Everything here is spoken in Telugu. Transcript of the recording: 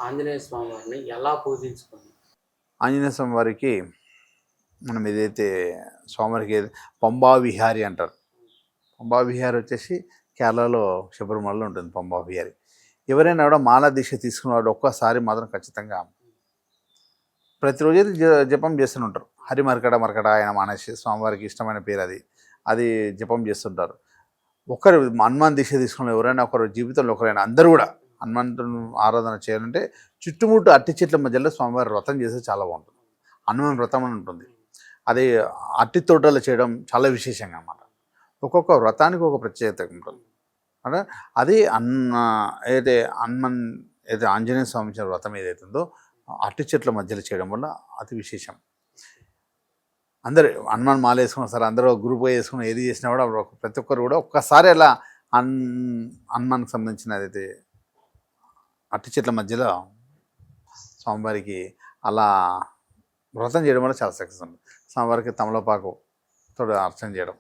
ఆంజనేయ స్వామి వారిని ఎలా పూజించుకోవాలి? ఆంజనేయ స్వామి వారికి మనం ఏదైతే స్వామివారికి పంబా విహారి అంటారు. పంబా విహారి వచ్చేసి కేరళలో శబరిమలలో ఉంటుంది పంబా విహారి. ఎవరైనా కూడా మాలా దీక్ష తీసుకున్న వాడు ఒక్కసారి మాత్రం ఖచ్చితంగా ప్రతిరోజు అయితే జపం చేస్తూనే ఉంటారు. హరి మరకడ మరకడ ఆయన మానేసి స్వామివారికి ఇష్టమైన పేరు అది. అది జపం చేస్తుంటారు. ఒకరు హనుమాన్ దీక్ష తీసుకున్న ఎవరైనా ఒకరు జీవితంలో ఒకరైనా అందరూ కూడా హనుమంతుని ఆరాధన చేయాలంటే చుట్టుముట్టు అట్టి చెట్ల మధ్యలో స్వామివారి వ్రతం చేస్తే చాలా బాగుంటుంది. హనుమాన్ వ్రతం అని ఉంటుంది. అది అట్టి తోటలో చేయడం చాలా విశేషంగా అన్నమాట. ఒక్కొక్క వ్రతానికి ఒక ప్రత్యేకత ఉంటుంది. అంటే అది ఏదైతే హనుమాన్ ఏదైతే ఆంజనేయ స్వామి వ్రతం ఏదైతే ఉందో అట్టి చెట్ల మధ్యలో చేయడం వల్ల అతి విశేషం. అందరు హనుమాన్ మాల వేసుకున్న సరే అందరూ గ్రూప్ వేసుకుని ఏది చేసినా కూడా ప్రతి ఒక్కరు కూడా ఒక్కసారి అలా హనుమాన్కి సంబంధించిన ఏదైతే అట్టి చెట్ల మధ్యలో స్వామివారికి అలా వ్రతం చేయడం వల్ల చాలా సక్సెస్ ఉంది. స్వామివారికి తమలపాకు తోడు అర్చన చేయడం.